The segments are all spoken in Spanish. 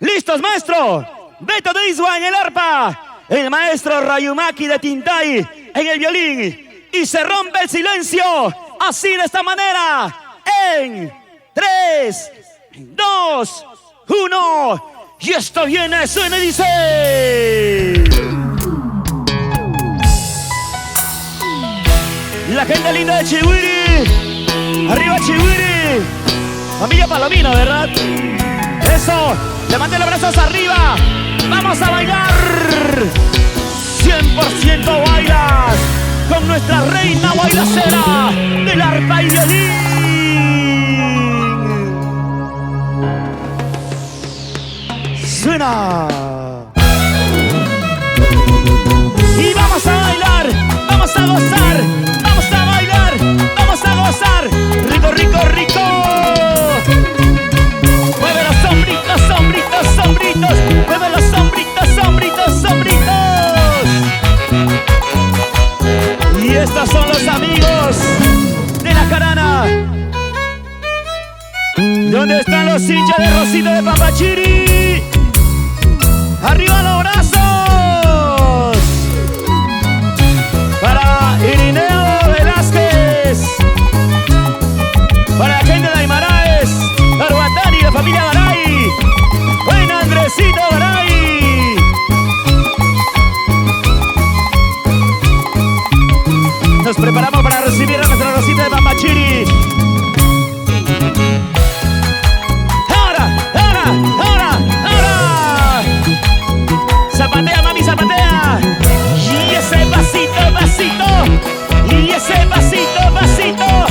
¿Listos, maestro? Beto de Iswa en el arpa. El maestro Rayumaki de Tintay en el violín. Y se rompe el silencio. Así de esta manera. En 3, 2, 1. Y esto viene, suena y dice. La gente linda de Chihuiri. Arriba Chihuiri. Familia Palomino, ¿verdad? Eso. Levanten los brazos arriba. Vamos a bailar. 100% bailas con nuestra reina bailacera del arpa y violín. Suena. Y vamos a bailar. Vamos a gozar. Vamos a bailar. Vamos a gozar. Rico, rico, rico. Mueve los sombritos, sombritos, sombritos. Mueve los sombritos, sombritos, sombritos. Y estos son los amigos de la jarana. ¿Dónde están los hinchas de Rosita de Pampachiri? ¡Arriba los brazos! Para Irineo Velázquez. Para la gente de Aymaraes. Arbatani, la familia Garay. Buen Andresito Garay. Nos preparamos para recibir a nuestra Rosita de Pampachiri. Zapatea, mami, zapatea. Y ese pasito, pasito. Y ese pasito, pasito.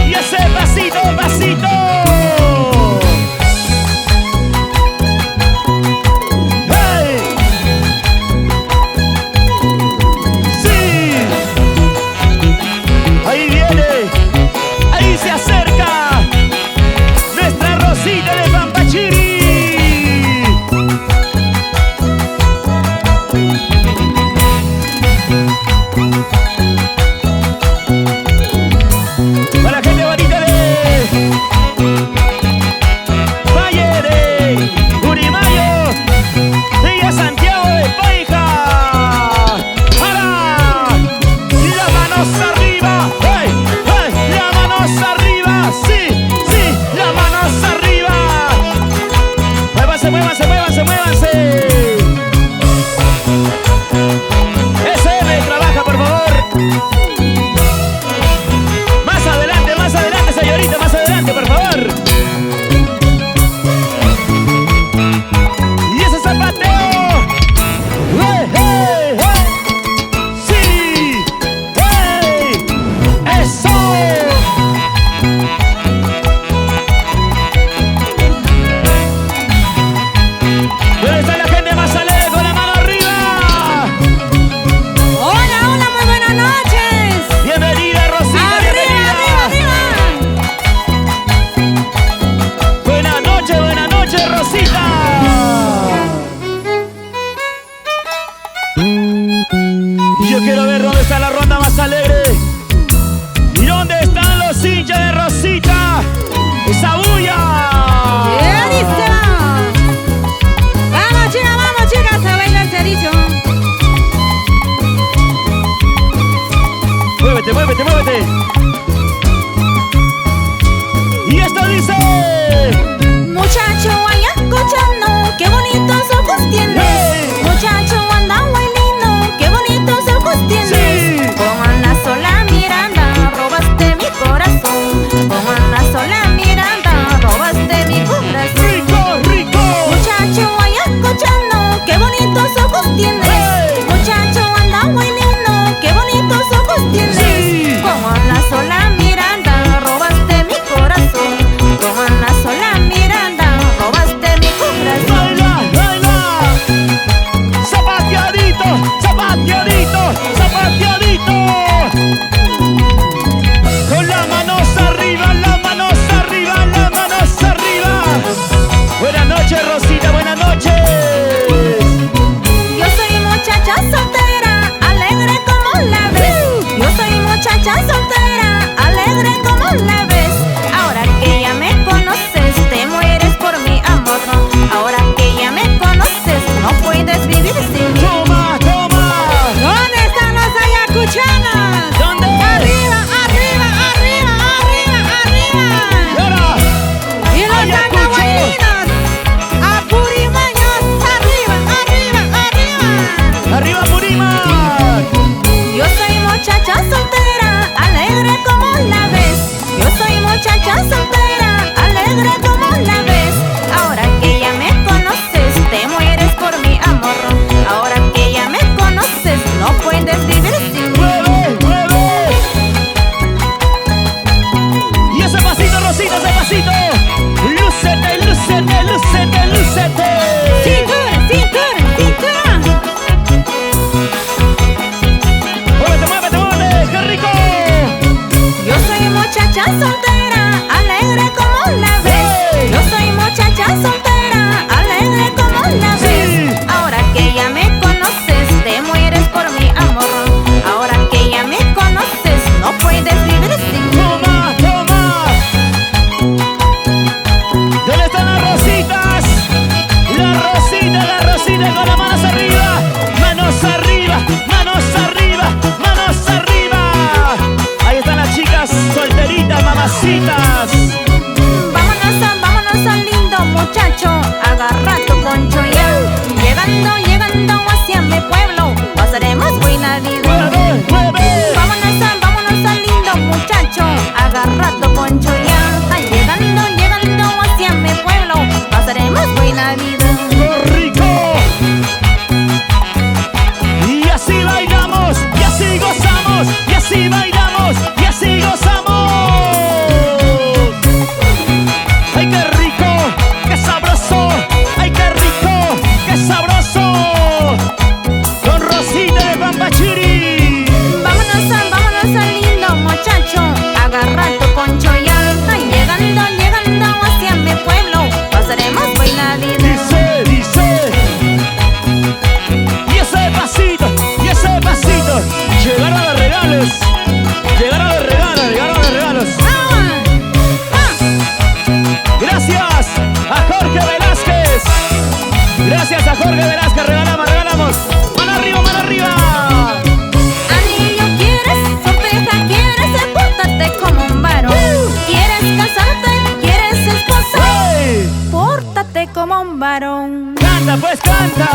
Y ese pasito, pasito. ¡Hey! ¡Sí! Ahí viene. Ahí se acerca nuestra Rosita de Pampachiri. Para la gente bonita de Valle de Urimayo y Santiago de Paija. ¡Para! ¡Las manos arriba! ¡Hey! ¡Hey! ¡Las manos arriba! ¡Sí! ¡Sí! ¡Las manos arriba! ¡Muévanse, muévanse, muévanse, muévanse! SM, trabaja, por favor. Más adelante, señorita, más adelante, por favor. Y ese zapateo. ¡Hey, hey, hey! ¡Sí! ¡Hey! ¡Eso! ¿Dónde está la gente más salida. Dice, dice. Y ese pasito. Llegaron los regalos. Llegaron los regalos. Gracias a Jorge Velázquez. Gracias a Jorge Velázquez. Regalamos. Mano arriba, mano arriba. Anillo quieres, sorteja quieres, pórtate como un varón. ¿Quieres casarte? ¿Quieres esposa? ¡Hey! Pórtate como un varón. Canta, pues canta.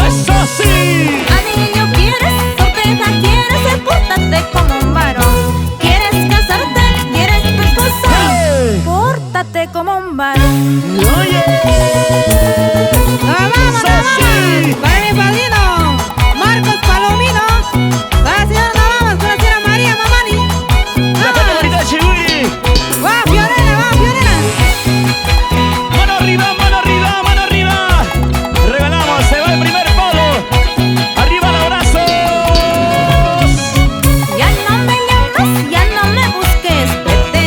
Eso sí. Anillo quieres, sorteja quieres, pórtate como un varón. ¿Quieres casarte? ¿Quieres tu esposa? ¡Hey! Pórtate como un varón. Oye. ¡Vamos, Eso sí. para mi padrino Marcos Palomino! Para la señora Navamas, para la señora María Mamani. La gente bonita de Chihuiri. ¡Va, Fiorella, va, Fiorella! Mano arriba, mano arriba, mano arriba. Regalamos, se va el primer polo. Arriba los brazos. Ya no me llamas, ya no me busques. Vete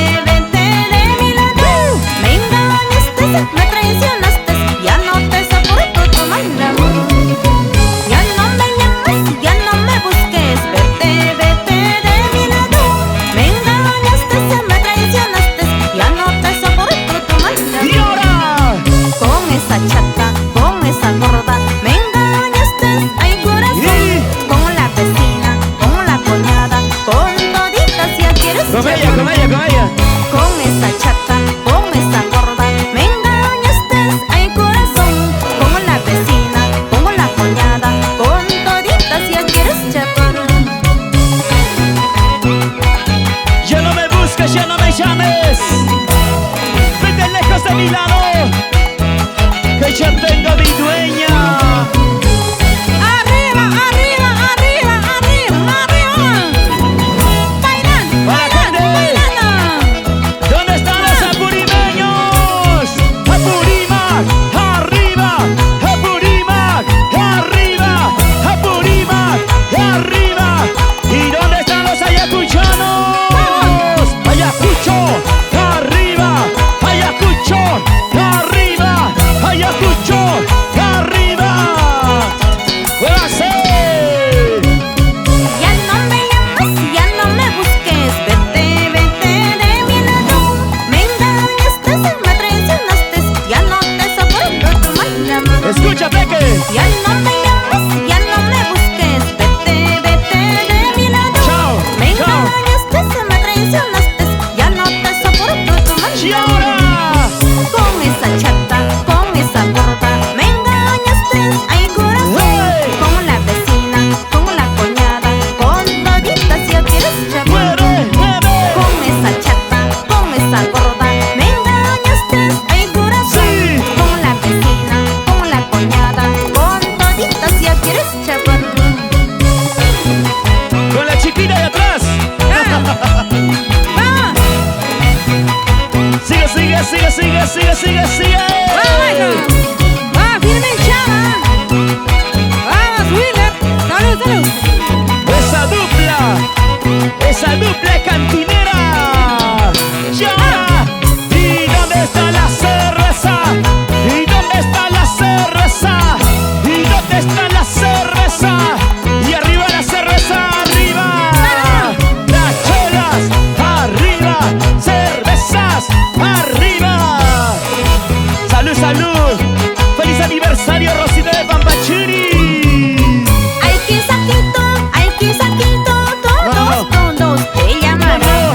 de mi lado. Me engañaste, me traicionaste. Ya no te soporto tu mal amor. Ya no me llamas, ya no me busques. Vete de mi lado. Me engañaste, me traicionaste. Ya no te soporto tu mal Y amor. ahora. Con esa chata, con esa gorda, me engañaste, ay corazón. Y- Con la vecina, con la cuñada, con toditas ya quieres Con ella, llevar. con ella, con ella. Con esa chata, con esa gorda, me engañaste, ay corazón. Con la vecina, con la cuñada, con toditas ya quieres llevar. Ya no me busques, ya no me llames. Vete lejos de mi lado. Que ya tengo mi dueña. ¡Arriba, arriba, arriba, arriba, arriba! ¡Bailando, bailando, bailando! ¿Dónde están los apurimeños? Apurímac, arriba. Apurímac, arriba. Apurímac, arriba. ¿Y dónde están los ayacuchanos? Ayacucho, arriba. Ayacucho, arriba. Ayacucho, arriba. ¡Muévase! Ya no me llamas, ya no me busques. Vete de mi lado. Me engañaste, me traicionaste. Ya no te soporto tu mal amor. Escucha, Peque. Ya no me llamas, ya no me busques. Vete de mi lado. Chao, Me chao. engañaste, me traicionaste. Ya no te soporto tu mal Y amor. ahora. Con esa chata, con esa gorda, me engañaste, ay corazón. ¡Hey! Con la vecina, con la cuñada, con toditas ya quieres llevar. ¡Mueve, mueve! Con esa chata, con esa gorda, me engañaste, ay corazón. Sí. Con la vecina, con la cuñada, con toditas ya quieres llevar. Con la chiquita de atrás. ¡Vamos! Sigue. ¡Va, firme y chava! ¡Vamos, Wheeler! ¡Salud! Esa dupla cantinera. Y ahora. ¿Y dónde está la cerveza? ¿Y dónde está la cerveza? ¿Y dónde está la cerveza? Y arriba la cerveza, arriba. Las chelas, arriba. Cervezas, arriba. Salud. Feliz aniversario, Rosita de Pampachuri. Ay, que saquito, todos te llaman. No.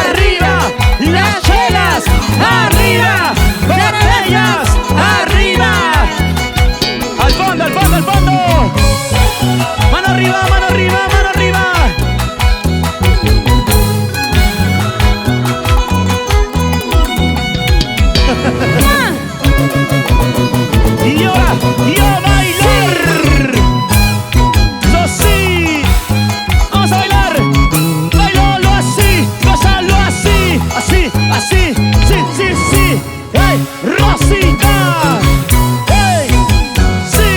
arriba, las chelas, arriba, botellas, arriba. Al fondo, al fondo, al fondo. Mano arriba, mano arriba, mano arriba. Y ahora, y a bailar. Eso sí. Vamos a bailar. Bailalo así, gózalo así. Así, así, sí, sí, sí. ¡Hey, Rosita! ¡Hey, sí!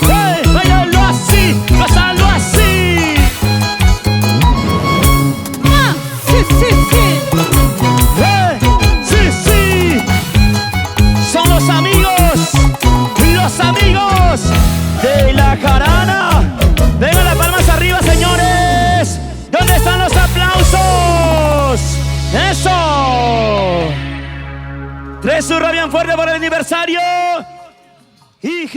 ¡Hey, bailalo así, gózalo así! Sí, sí, sí. ¡Hey, sí, sí! Son los amigos de la jarana. Vengan las palmas arriba, señores. ¿Dónde están los aplausos? ¡Eso! Tres surra bien fuerte por el aniversario. Y